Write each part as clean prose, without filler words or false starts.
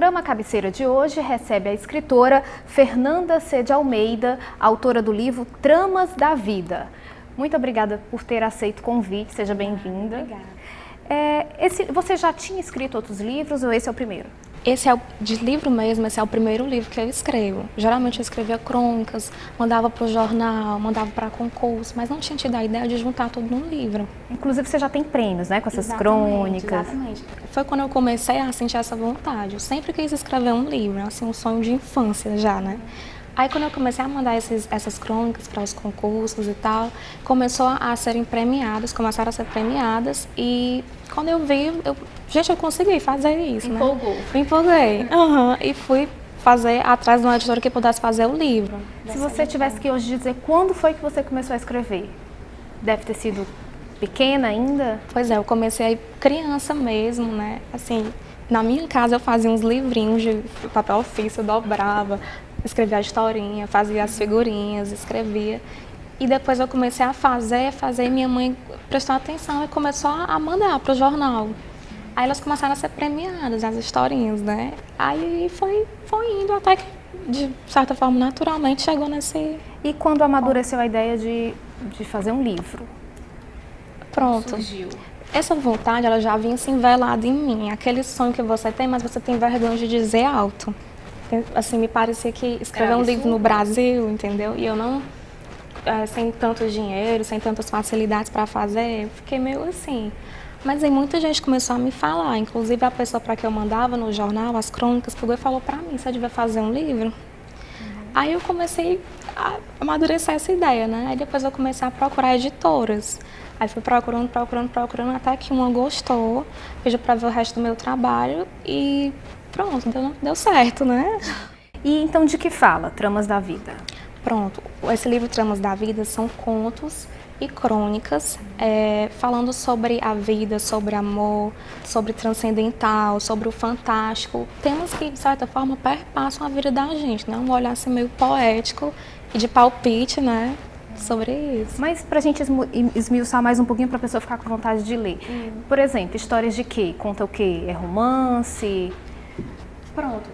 programa Cabeceira de hoje recebe a escritora Fernanda C. de Almeida, autora do livro Tramas da Vida. Muito obrigada por ter aceito o convite, seja bem-vinda. Obrigada. Você já tinha escrito outros livros ou esse é o primeiro? Esse é de livro mesmo, esse é o primeiro livro que eu escrevo. Geralmente eu escrevia crônicas, mandava para o jornal, mandava para concurso, mas não tinha tido a ideia de juntar tudo num livro. Inclusive você já tem prêmios, né, com essas crônicas. Exatamente. Foi quando eu comecei a sentir essa vontade. Eu sempre quis escrever um livro, assim, um sonho de infância já, né? Aí quando eu comecei a mandar essas crônicas para os concursos e tal, começaram a ser premiadas e quando eu vi, eu consegui fazer isso, Empolgou. né? Me empolguei. E fui fazer atrás de uma editora que pudesse fazer o livro. Se você tivesse que hoje dizer quando foi que você começou a escrever, deve ter sido pequena ainda? Pois é, eu comecei aí criança mesmo, né? Assim, na minha casa eu fazia uns livrinhos de papel ofício, eu dobrava, escrevia a historinha, fazia as figurinhas, escrevia. E depois eu comecei a fazer e minha mãe prestou atenção e começou a mandar para o jornal. Aí elas começaram a ser premiadas, as historinhas, né? Aí foi indo até que, de certa forma, naturalmente chegou nesse... E quando amadureceu a ideia de fazer um livro? Pronto. Surgiu. Essa vontade, ela já vinha se envelada em mim. Aquele sonho que você tem, mas você tem vergonha de dizer alto. Assim, me parecia que escrever um livro no Brasil, entendeu? E eu não, sem tanto dinheiro, sem tantas facilidades para fazer, fiquei meio assim. Mas aí muita gente começou a me falar, inclusive a pessoa para que eu mandava no jornal, as crônicas, pegou e falou para mim, você devia fazer um livro. Aí eu comecei a amadurecer essa ideia, né? Aí depois eu comecei a procurar editoras. Aí fui procurando, até que uma gostou, pediu para ver o resto do meu trabalho e pronto, deu certo, né? E então de que fala Tramas da Vida? Pronto, esse livro Tramas da Vida são contos e crônicas falando sobre a vida, sobre amor, sobre transcendental, sobre o fantástico. Temas que, de certa forma, perpassam a vida da gente, né? Um olhar assim meio poético e de palpite, né? Sobre isso. Mas pra gente esmiuçar mais um pouquinho pra pessoa ficar com vontade de ler. Por exemplo, histórias de quê? Conta o quê? É romance? Pronto.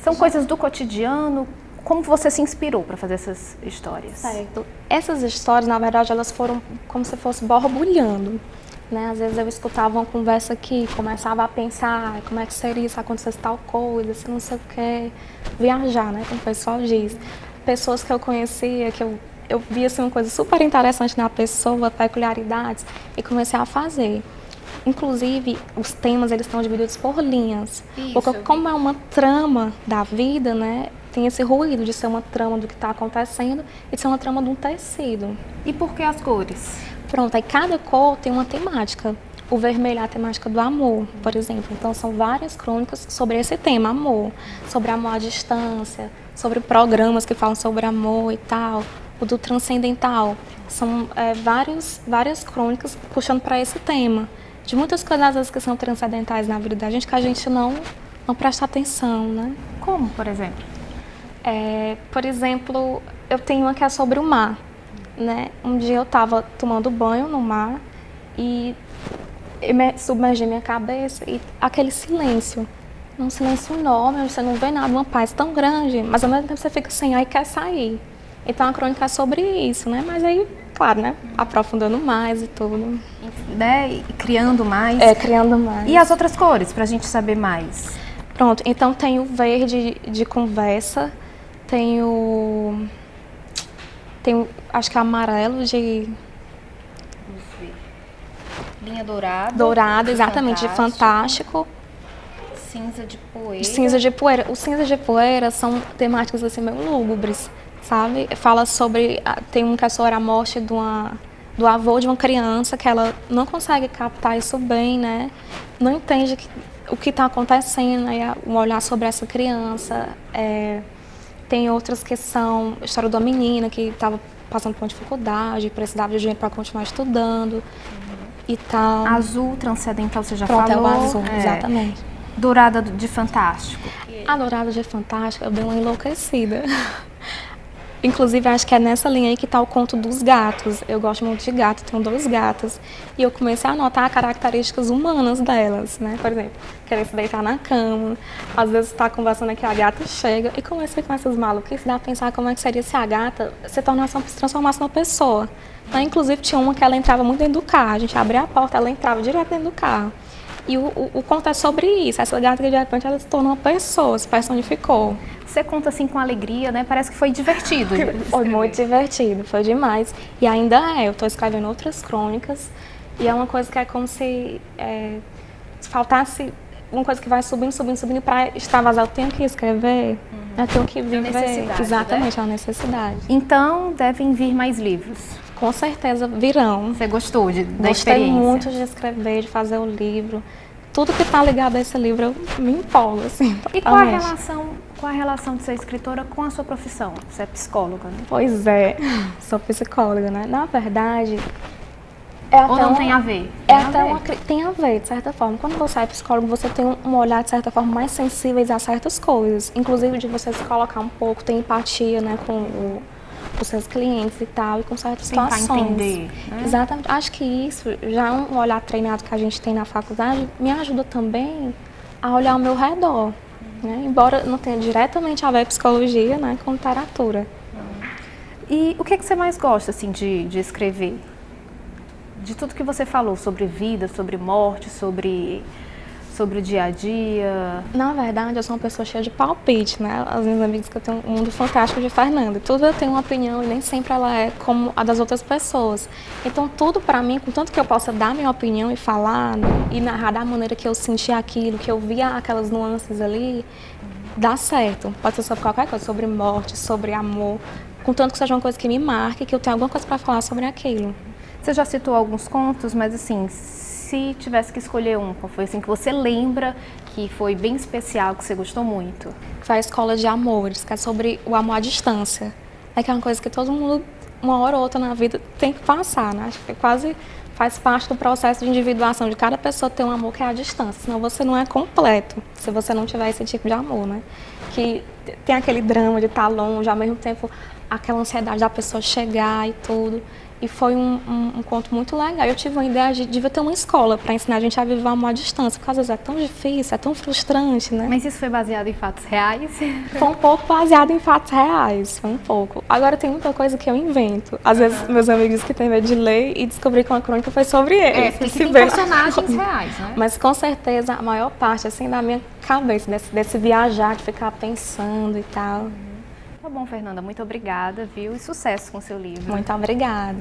São coisas do cotidiano? Como você se inspirou para fazer essas histórias? Certo. Essas histórias, na verdade, elas foram como se fosse borbulhando, né? Às vezes eu escutava uma conversa aqui, começava a pensar como é que seria se acontecesse tal coisa, se não sei o quê. Viajar, né? Como o pessoal diz. Pessoas que eu conhecia, que eu via assim, uma coisa super interessante na pessoa, peculiaridades, e comecei a fazer. Inclusive, os temas eles estão divididos por linhas. Isso, porque como é uma trama da vida, né? Tem esse ruído de ser uma trama do que está acontecendo e de ser uma trama de um tecido. E por que as cores? Pronto, aí cada cor tem uma temática. O vermelho é a temática do amor, por exemplo. Então, são várias crônicas sobre esse tema, amor. Sobre amor à distância, sobre programas que falam sobre amor e tal. O do transcendental. São várias crônicas puxando para esse tema. De muitas coisas, às vezes, que são transcendentais na vida da gente, que a gente não presta atenção, né? Como, por exemplo? Por exemplo, eu tenho uma que é sobre o mar, né? Um dia eu estava tomando banho no mar e submergi minha cabeça e aquele silêncio, um silêncio enorme, onde você não vê nada, uma paz tão grande, mas ao mesmo tempo você fica sem ar e quer sair. Então a crônica é sobre isso, né? Mas aí, claro, né? Aprofundando mais e tudo. Né? E criando mais. Criando mais. E as outras cores, pra gente saber mais? Pronto, então tem o verde de conversa, tem o acho que é amarelo de... Vamos ver. Linha dourada. Dourada, exatamente, de fantástico. Cinza de poeira. Cinza de poeira. Os cinzas de poeira são temáticas assim meio lúgubres, sabe? Fala sobre... Tem um que é sobre a morte do avô de uma criança, que ela não consegue captar isso bem, né? Não entende o que está acontecendo, né? Um olhar sobre essa criança. Tem outras que são a história de uma menina que estava passando por uma dificuldade, precisava de dinheiro para continuar estudando e tal. Azul transcendental, você já Pronto, falou. É o azul, exatamente. Dourada de fantástico. A dourada de fantástico, eu dei uma enlouquecida. Inclusive, acho que é nessa linha aí que está o conto dos gatos. Eu gosto muito de gato, tenho 2 gatos. E eu comecei a notar características humanas delas, né? Por exemplo, querer se deitar na cama. Às vezes está conversando aqui, a gata chega. E comecei com essas maluquices, dá a pensar como é que seria se a gata se transformasse numa pessoa. Né? Inclusive, tinha uma que ela entrava muito dentro do carro. A gente abria a porta, ela entrava direto dentro do carro. E o conto é sobre isso. Essa gata que de repente ela se tornou uma pessoa, se personificou. Você conta assim com alegria, né? Parece que foi divertido. Foi muito divertido, foi demais. E ainda é, eu estou escrevendo outras crônicas e é uma coisa que é como se faltasse uma coisa que vai subindo, subindo, subindo para extravasar. Eu tenho que escrever, eu tenho que viver. Exatamente, é uma necessidade. Então, devem vir mais livros. Com certeza virão. Você gostou da experiência? Gostei muito de escrever, de fazer o livro. Tudo que está ligado a esse livro eu me empolgo, assim, totalmente. E qual a relação de ser escritora com a sua profissão? Você é psicóloga, né? Pois é, sou psicóloga, né? Na verdade... Ou não tem a ver? Tem a ver, de certa forma. Quando você é psicólogo, você tem um olhar, de certa forma, mais sensíveis a certas coisas. Inclusive de você se colocar um pouco, ter empatia, né, com os seus clientes e tal, e com certas situações. Tentar entender, né? Exatamente. Acho que isso, já é um olhar treinado que a gente tem na faculdade, me ajuda também a olhar ao meu redor. Né? Embora não tenha diretamente a ver psicologia, né, com literatura. E o que você mais gosta, assim, de escrever? De tudo que você falou sobre vida, sobre morte, sobre o dia a dia. Na verdade, eu sou uma pessoa cheia de palpite, né? As minhas amigas que eu tenho um mundo fantástico de Fernanda. Tudo eu tenho uma opinião e nem sempre ela é como a das outras pessoas. Então, tudo pra mim, contanto que eu possa dar minha opinião e falar, né, e narrar da maneira que eu senti aquilo, que eu via aquelas nuances ali, dá certo. Pode ser sobre qualquer coisa, sobre morte, sobre amor. Contanto que seja uma coisa que me marque, que eu tenha alguma coisa pra falar sobre aquilo. Você já citou alguns contos, mas assim, se tivesse que escolher um, qual foi assim que você lembra que foi bem especial, que você gostou muito? Foi a Escola de Amores, que é sobre o amor à distância. É que é uma coisa que todo mundo, uma hora ou outra na vida, tem que passar, né? Acho que quase faz parte do processo de individuação de cada pessoa ter um amor que é à distância, senão você não é completo, se você não tiver esse tipo de amor, né? Que tem aquele drama de estar longe, ao mesmo tempo aquela ansiedade da pessoa chegar e tudo. E foi um conto muito legal. Eu tive uma ideia de devia ter uma escola para ensinar a gente a viver o amor à distância, porque às vezes é tão difícil, é tão frustrante, né? Mas isso foi baseado em fatos reais? Foi um pouco baseado em fatos reais, foi um pouco. Agora tem muita coisa que eu invento. Às vezes meus amigos dizem que têm medo de ler e descobrir que uma crônica foi sobre eles. Porque tem personagens reais, né? Mas com certeza a maior parte, assim, da minha cabeça, desse viajar, de ficar pensando e tal. Tá bom, Fernanda, muito obrigada, viu? E sucesso com o seu livro. Muito obrigada.